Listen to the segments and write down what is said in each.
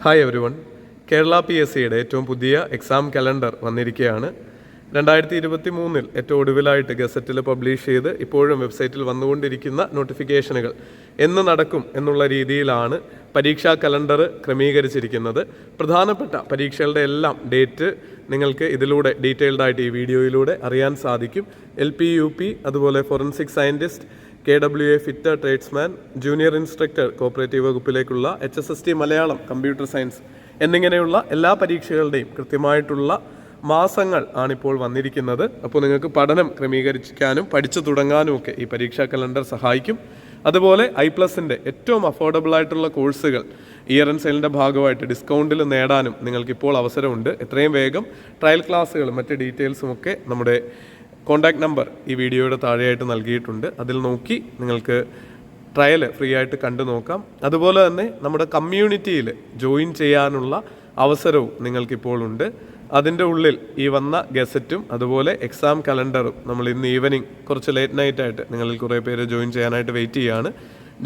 Hi everyone. Kerala PSCയുടെ ഏറ്റവും പുതിയ എക്സാം കലണ്ടർ വന്നിരിക്കുകയാണ്. 2023 ഏറ്റവും ഒടുവിലായിട്ട് ഗസറ്റിൽ പബ്ലിഷ് ചെയ്ത് ഇപ്പോഴും വെബ്സൈറ്റിൽ വന്നുകൊണ്ടിരിക്കുന്ന നോട്ടിഫിക്കേഷനുകൾ എന്ന് നടക്കും എന്നുള്ള രീതിയിലാണ് പരീക്ഷാ കലണ്ടർ ക്രമീകരിച്ചിരിക്കുന്നത്. പ്രധാനപ്പെട്ട പരീക്ഷകളുടെ എല്ലാം ഡേറ്റ് നിങ്ങൾക്ക് ഇതിലൂടെ ഡീറ്റെയിൽഡായിട്ട് ഈ വീഡിയോയിലൂടെ അറിയാൻ സാധിക്കും. LP UP അതുപോലെ forensic scientist, KWA fitter tradesman, junior instructor cooperative വകുപ്പിലേക്കുള്ള HSST മലയാളം, കമ്പ്യൂട്ടർ സയൻസ് എന്നിങ്ങനെയുള്ള എല്ലാ പരീക്ഷകളുടെയും കൃത്യമായിട്ടുള്ള മാസങ്ങൾ ആണിപ്പോൾ വന്നിരിക്കുന്നത്. അപ്പോൾ നിങ്ങൾക്ക് പഠനം ക്രമീകരിക്കാനും പഠിച്ചു തുടങ്ങാനും ഒക്കെ ഈ പരീക്ഷാ കലണ്ടർ സഹായിക്കും. അതുപോലെ I+ൻ്റെ ഏറ്റവും അഫോർഡബിൾ ആയിട്ടുള്ള കോഴ്സുകൾ ഇയർ ആൻഡ് സെയിലിൻ്റെ ഭാഗമായിട്ട് ഡിസ്കൗണ്ടിൽ നേടാനും നിങ്ങൾക്കിപ്പോൾ അവസരമുണ്ട്. എത്രയും വേഗം ട്രയൽ ക്ലാസ്സുകളും മറ്റ് ഡീറ്റെയിൽസും ഒക്കെ നമ്മുടെ കോൺടാക്ട് നമ്പർ ഈ വീഡിയോയുടെ താഴെയായിട്ട് നൽകിയിട്ടുണ്ട്. അതിൽ നോക്കി നിങ്ങൾക്ക് ട്രയൽ ഫ്രീ ആയിട്ട് കണ്ടു നോക്കാം. അതുപോലെ തന്നെ നമ്മുടെ കമ്മ്യൂണിറ്റിയിൽ ജോയിൻ ചെയ്യാനുള്ള അവസരവും നിങ്ങൾക്കിപ്പോൾ ഉണ്ട്. അതിൻ്റെ ഉള്ളിൽ ഈ വന്ന ഗസറ്റും അതുപോലെ എക്സാം കലണ്ടറും നമ്മൾ ഇന്ന് ഈവനിങ് കുറച്ച് ലേറ്റ് നൈറ്റായിട്ട് നിങ്ങളിൽ കുറേ പേര് ജോയിൻ ചെയ്യാനായിട്ട് വെയിറ്റ് ചെയ്യുകയാണ്.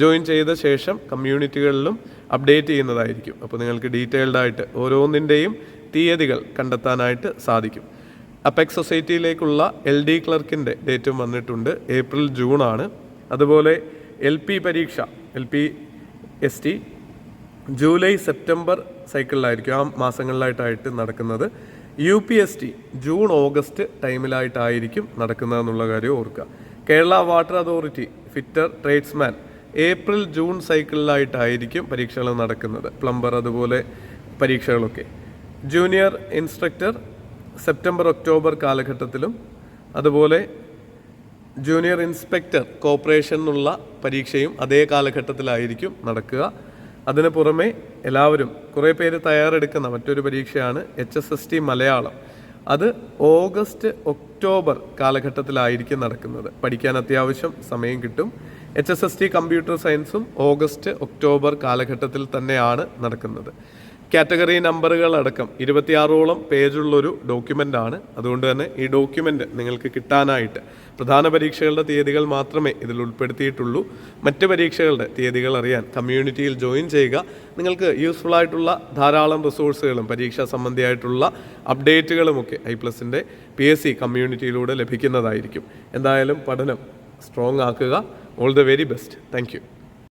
ജോയിൻ ചെയ്ത ശേഷം കമ്മ്യൂണിറ്റികളിലും അപ്ഡേറ്റ് ചെയ്യുന്നതായിരിക്കും. അപ്പോൾ നിങ്ങൾക്ക് ഡീറ്റെയിൽഡായിട്ട് ഓരോന്നിൻ്റെയും തീയതികൾ കണ്ടെത്താനായിട്ട് സാധിക്കും. അപ്പെക്സ് സൊസൈറ്റിയിലേക്കുള്ള LD ക്ലർക്കിൻ്റെ ഡേറ്റും വന്നിട്ടുണ്ട്. ഏപ്രിൽ ജൂൺ ആണ്. അതുപോലെ LP പരീക്ഷ LP-ST ജൂലൈ സെപ്റ്റംബർ സൈക്കിളിലായിരിക്കും, ആ മാസങ്ങളിലായിട്ടായിട്ട് നടക്കുന്നത്. UP-ST ജൂൺ ഓഗസ്റ്റ് ടൈമിലായിട്ടായിരിക്കും നടക്കുന്നതെന്നുള്ള കാര്യം ഓർക്കുക. Kerala water authority fitter tradesman April June സൈക്കിളിലായിട്ടായിരിക്കും പരീക്ഷകൾ നടക്കുന്നത്. പ്ലംബർ അതുപോലെ പരീക്ഷകളൊക്കെ. ജൂനിയർ ഇൻസ്ട്രക്ടർ സെപ്റ്റംബർ ഒക്ടോബർ കാലഘട്ടത്തിലും, അതുപോലെ ജൂനിയർ ഇൻസ്പെക്ടർ കോർപ്പറേഷൻ എന്നുള്ള പരീക്ഷയും അതേ കാലഘട്ടത്തിലായിരിക്കും നടക്കുക. അതിന് പുറമെ എല്ലാവരും കുറേ പേര് തയ്യാറെടുക്കുന്ന മറ്റൊരു പരീക്ഷയാണ് HSST മലയാളം. അത് ഓഗസ്റ്റ് ഒക്ടോബർ കാലഘട്ടത്തിലായിരിക്കും നടക്കുന്നത്. പഠിക്കാൻ അത്യാവശ്യം സമയം കിട്ടും. HSST കമ്പ്യൂട്ടർ സയൻസും ഓഗസ്റ്റ് ഒക്ടോബർ കാലഘട്ടത്തിൽ തന്നെയാണ് നടക്കുന്നത്. കാറ്റഗറി നമ്പറുകളടക്കം 26ഓളം പേജുള്ളൊരു ഡോക്യുമെൻ്റാണ്. അതുകൊണ്ട് തന്നെ ഈ ഡോക്യുമെൻ്റ് നിങ്ങൾക്ക് കിട്ടാനായിട്ട് പ്രധാന പരീക്ഷകളുടെ തീയതികൾ മാത്രമേ ഇതിൽ ഉൾപ്പെടുത്തിയിട്ടുള്ളൂ. മറ്റ് പരീക്ഷകളുടെ തീയതികൾ അറിയാൻ കമ്മ്യൂണിറ്റിയിൽ ജോയിൻ ചെയ്യുക. നിങ്ങൾക്ക് യൂസ്ഫുൾ ആയിട്ടുള്ള ധാരാളം റിസോഴ്സുകളും പരീക്ഷാ സംബന്ധിയായിട്ടുള്ള അപ്ഡേറ്റുകളുമൊക്കെ I+ൻ്റെ PSC കമ്മ്യൂണിറ്റിയിലൂടെ ലഭിക്കുന്നതായിരിക്കും. എന്തായാലും പഠനം സ്ട്രോങ് ആക്കുക. All the very best. Thank you.